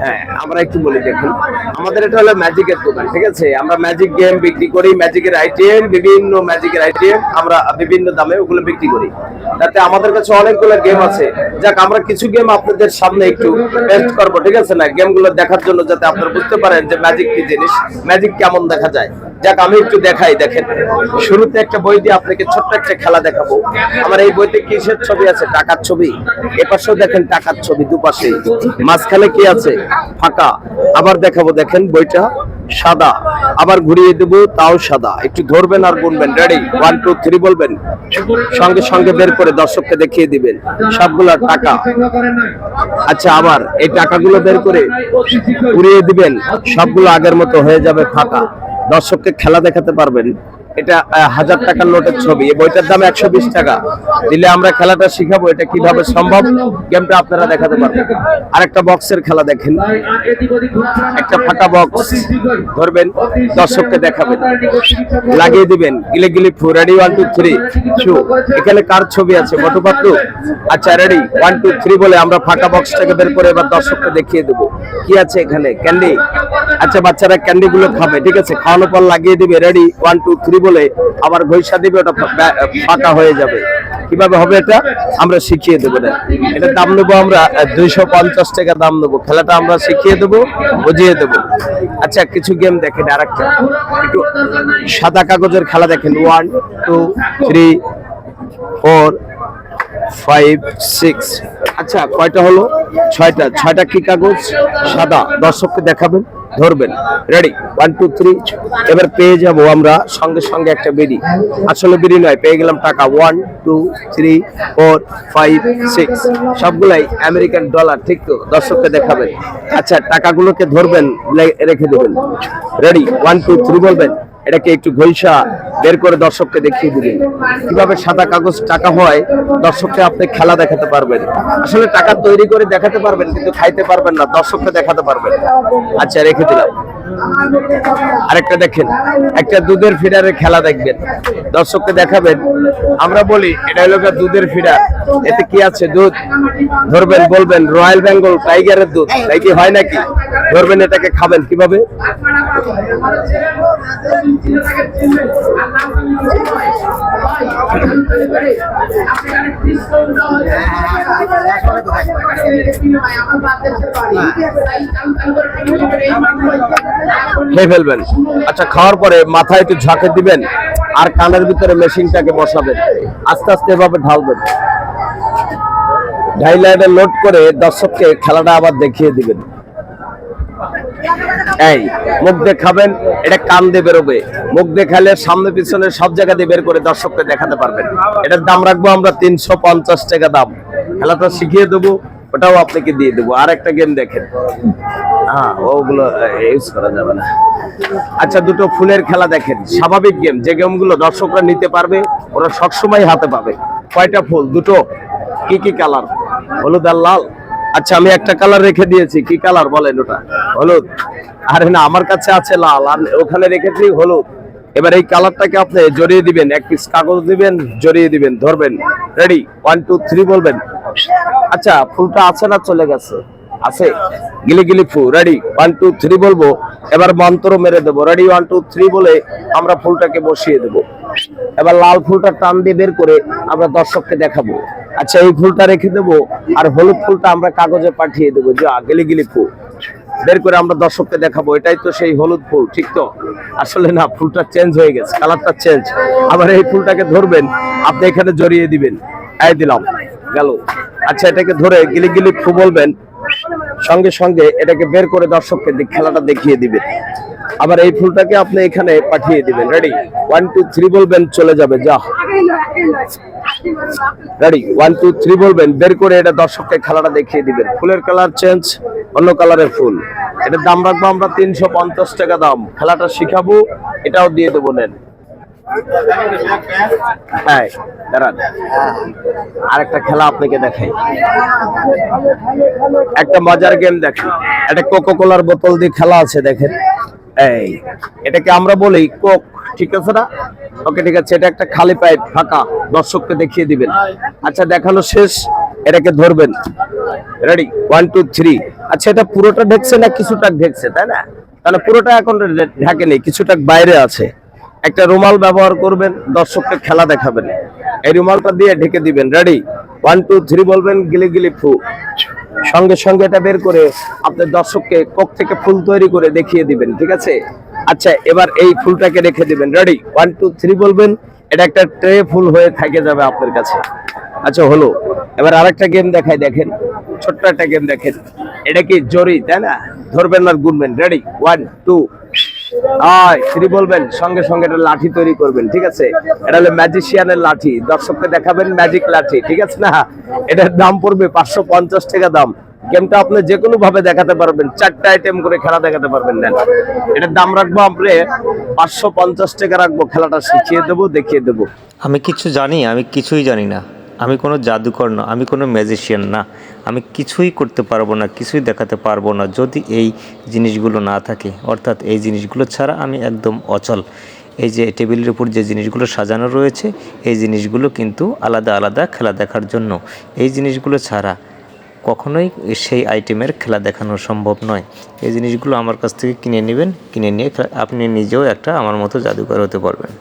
হ্যাঁ, আমরা একটু বলি দেখুন, আমাদের এটা হলো ম্যাজিকের দোকান, ঠিক আছে। আমরা ম্যাজিক গেম বিক্রি করি, ম্যাজিকের আইটেম, বিভিন্ন ম্যাজিকের আইটেম আমরা বিভিন্ন দামে ওগুলো বিক্রি করি। তাতে আমাদের কাছে অনেকগুলো গেম আছে। যাক, আমরা কিছু গেম আপনাদের সামনে একটু টেস্ট করবো, ঠিক আছে না, গেমগুলো দেখার জন্য, যাতে আপনারা বুঝতে পারেন যে ম্যাজিক কি জিনিস, ম্যাজিক কেমন দেখা যায়। যাক, আমি একটু দেখাই। দেখেন, শুরুতে একটা বই দিয়ে আপনাকে ছোট্ট একটা খেলা দেখাবো। আমার এই বইতে কিসের ছবি আছে? টাকার ছবি। এপাশেও দেখেন টাকার ছবি, দুপাশে। মাঝখানে কি আছে? ফাঁকা। আবার দেখাবো, দেখেন বইটা সাদা, আবার ঘুরিয়ে দেবো, তাও সাদা। একটু ধরবেন আর গুনবেন। রেডি? 1 2 3 বলবেন, সঙ্গে সঙ্গে বের করে দর্শককে দেখিয়ে দিবেন সবগুলা টাকা। আচ্ছা, আবার এই টাকাগুলো বের করে ঘুরিয়ে দিবেন, সবগুলো আগের মতো হয়ে যাবে ফাঁকা। দর্শককে খেলা দেখাতে পারবেন। এটা 1000 টাকার নোটের ছবি। এই বইটার দাম 120 টাকা। দিলে আমরা খেলাটা শিখাবো, এটা কিভাবে সম্ভব, গেমটা আপনারা দেখাতে পারবেন। আরেকটা বক্সের খেলা দেখেন, একটা ফাঁকা বক্স ধরবেন, দর্শককে দেখাবেন, লাগিয়ে দিবেন, গিলে গিলে ফু। রেডি? 1 2 3 শু। এখানে কার ছবি আছে? মোটু পাতলু। আচ্ছা, রেডি? 1 2 3 বলে আমরা ফাঁকা বক্সটাকে বের করে এবার দর্শককে দেখিয়ে দেবো কি আছে এখানে। ক্যান্ডি। আচ্ছা, বাচ্চারা ক্যান্ডি গুলো খাবে, ঠিক আছে। খাওয়ানোর পর লাগিয়ে দিবে। রেডি? 1 2 3 বলে আবার ঘষা দিবে, ওটা ফাঁকা হয়ে যাবে। কিভাবে হবে এটা আমরা শিখিয়ে দেবো। এটার দাম নেবো আমরা 250 টাকা দাম নেবো। খেলাটা আমরা শিখিয়ে দেবো, বুঝিয়ে দেবো। আচ্ছা, কিছু গেম দেখেন। আরেকটা একটু সাদা কাগজের খেলা দেখেন। 1 2 3 4 5 6। আচ্ছা, কয়টা হলো? 6টা। 6টা কি কাগজ? সাদা। দর্শককে দেখাবেন, ধরবেন। রেডি? 1 2 3। এবার পেয়ে যাব আমরা সঙ্গে সঙ্গে একটা বিড়ি। আসলে বিড়ি নয়, পেয়ে গেলাম টাকা। 1 2 3 4 5 6। সবগুলাই আমেরিকান ডলার, ঠিক তো? দর্শককে দেখাবেন। আচ্ছা, টাকাগুলোকে ধরবেন, রেখে দেবেন। রেডি? 1 2 3 বলবেন, এটাকে একটু ঘষা বের করে দর্শককে দেখিয়ে দিবেন কিভাবে সাদা কাগজ টাকা হয়। দর্শককে আপনি খেলা দেখাতে পারবেন। আসলে টাকা তৈরি করে দেখাতে পারবেন, কিন্তু খাইতে পারবেন না, দর্শককে দেখাতে পারবেন। আচ্ছা, রেখে দিলাম। আরেকটা দেখেন, একটা দুধের ফিডারের খেলা দেখবেন, দর্শককে দেখাবেন। আমরা বলি এটা হলো দুধের ফিডার। এতে কি আছে? দুধ। ধরবেন, বলবেন রয়্যাল বেঙ্গল টাইগারের দুধ। তাই কি হয় নাকি? ধরবেন, এটাকে খাবেন কিভাবে? খেয়ে ফেলবেন। আচ্ছা, খাওয়ার পরে মাথায় একটু ঝাঁকে দিবেন আর কানের ভিতরে মেশিনটাকে বসাবেন, আস্তে আস্তে এভাবে ঢালবেন। ঢাইলা এটা লোড করে দর্শককে খেলাটা আবার দেখিয়ে দিবেন। এই মুখ দিয়ে খাবেন, এটা কান দিয়ে বেরোবে। মুখ দিয়ে খাইলে সামনে পিছনে সব জায়গা দিয়ে বের করে দর্শককে দেখাতে পারবেন। এটার দাম রাখবো আমরা 350 টাকা দাম। খেলাটা শিখিয়ে দেবো, ওটাও আপনাকে দিয়ে দেবো। আর একটা গেম দেখেন। হ্যাঁ, ওগুলো ইউজ করা যাবে না। আচ্ছা, দুটো ফুলের খেলা দেখেন, স্বাভাবিক গেম, যে গেমগুলো দর্শকরা নিতে পারবে, ওরা সবসময় হাতে পাবে। কয়টা ফুল? দুটো। কি কি কালার? হলুদ আর লাল। আচ্ছা, আমি একটা কালার রেখে দিয়েছি। কি কালার বলেন? ওটা হলুদ। আরে না, আমার কাছে আছে লাল, আর ওখানে রেখেছি হলুদ। এবার এই কালারটাকে আপনি জড়িয়ে দিবেন, এক পিস কাগজ দিবেন, জড়িয়ে দিবেন, ধরবেন। রেডি? 1 2 3 বলবেন। আচ্ছা, ফুলটা আছে না চলে গেছে? আছে। গিলি গিলি ফু। রেডি? 1 2 3 বলবো, এবার মন্ত্র মেরে দেবো। রেডি? 1 2 3 বলে আমরা ফুলটাকে বসিয়ে দেবো। এবার লাল ফুলটা টান দিয়ে বের করে আমরা দর্শককে দেখাবো। আচ্ছা, এই ফুলটা রেখে দেবো, আর হলুদ ফুলটা আমরা কাগজে পাঠিয়ে দেবো। যা গিলি গিলি ফু বের করে আমরা দর্শককে দেখাবো। এটাই তো সেই হলুদ ফুল, ঠিক তো? আসলে না, ফুলটা চেঞ্জ হয়ে গেছে, কালারটা চেঞ্জ। আবার এই ফুলটাকে ধরবেন, আপনি এখানে জড়িয়ে দিবেন। এই দিলাম, গেল। আচ্ছা, এটাকে ধরে গিলি গিলি ফু বলবেন, সঙ্গে সঙ্গে এটাকে বের করে দর্শককে খেলাটা দেখিয়ে দিবেন। আবার এই ফুলটাকে আপনি এখানে পাঠিয়ে দিবেন। রেডি? 1 2 3 বলবেন, চলে যাবে। যা। রেডি? 1 2 3 বলবেন, বের করে এটা দর্শককে খেলাটা দেখিয়ে দিবেন। ফুলের কালার চেঞ্জ, অন্য কালারের ফুল। এটার দাম রাখবো আমরা 350 টাকা দাম। খেলাটা শিখাবো, এটাও দিয়ে দেবো। নেন। হ্যাঁ, দাঁড়ান, আরেকটা খেলা আপনাকে দেখাই। একটা মজার গেম দেখেন। একটা কোকো কোলার বোতল দিয়ে খেলা আছে, দেখেন। এই এটাকে আমরা বলি কোক, ঠিক আছে না? ওকে, ঠিক আছে। এটা একটা খালি পাইপ, ফাঁকা। দর্শককে দেখিয়ে দিবেন। আচ্ছা, দেখানো শেষ। এটাকে ধরবেন। রেডি, 1 2 3। আচ্ছা, এটা পুরোটা ঢেকছে না কিছুটা ঢেকছে, তাই না? তাহলে পুরোটা এখন ঢাকেনি, কিছুটা বাইরে আছে। একটা রুমাল ব্যবহার করবেন, দর্শককে খেলা দেখাবেন। এই রুমালটা দিয়ে ঢেকে দিবেন। রেডি, 1 2 3 বলবেন, গিলি গিলি ফু। সঙ্গে সঙ্গে এটা বের করে আপনার দর্শককে কক থেকে ফুল তৈরি করে দেখিয়ে দিবেন, ঠিক আছে? আচ্ছা, এবার এই ফুলটাকে রেখে দিবেন। রেডি, 1 2 3 বলবেন, এটা একটা ট্রে ফুল হয়ে থেকে যাবে আপনার কাছে। আচ্ছা, হলো। এবার আরেকটা গেম দেখাই, দেখেন, ছোট্ট একটা গেম দেখেন। এটা কি জরি, তাই না? ধরবেন আর গুনবেন। রেডি, 1 2 3 বলবেন, সঙ্গে সঙ্গে এটা লাঠি তৈরি করবেন, ঠিক আছে? এটা হলো ম্যাজিশিয়ানের লাঠি, দর্শককে দেখাবেন ম্যাজিক লাঠি, ঠিক আছে না? এটার দাম পড়বে 550 টাকা দাম। গেমটা আপনি যে কোনো ভাবে দেখাতে পারবেন, 4টা আইটেম করে খেলা দেখাতে পারবেন। নেন, এটার দাম রাখবো আপনি 550 টাকা রাখবো। খেলাটা শিখিয়ে দেবো, দেখিয়ে দেবো। আমি কিছু জানি? আমি কিছুই জানি না। আমি কোনো জাদুকর না, আমি কোনো ম্যাজিশিয়ান না। আমি কিছুই করতে পারবো না, কিছুই দেখাতে পারবো না যদি এই জিনিসগুলো না থাকে। অর্থাৎ এই জিনিসগুলো ছাড়া আমি একদম অচল। এই যে টেবিলের উপর যে জিনিসগুলো সাজানো রয়েছে, এই জিনিসগুলো কিন্তু আলাদা আলাদা খেলা দেখার জন্য। এই জিনিসগুলো ছাড়া কখনোই সেই আইটেমের খেলা দেখানো সম্ভব নয়। এই জিনিসগুলো আমার কাছ থেকে কিনে নেবেন, কিনে নিয়ে আপনি নিজেও একটা আমার মতো জাদুকর হতে পারবেন।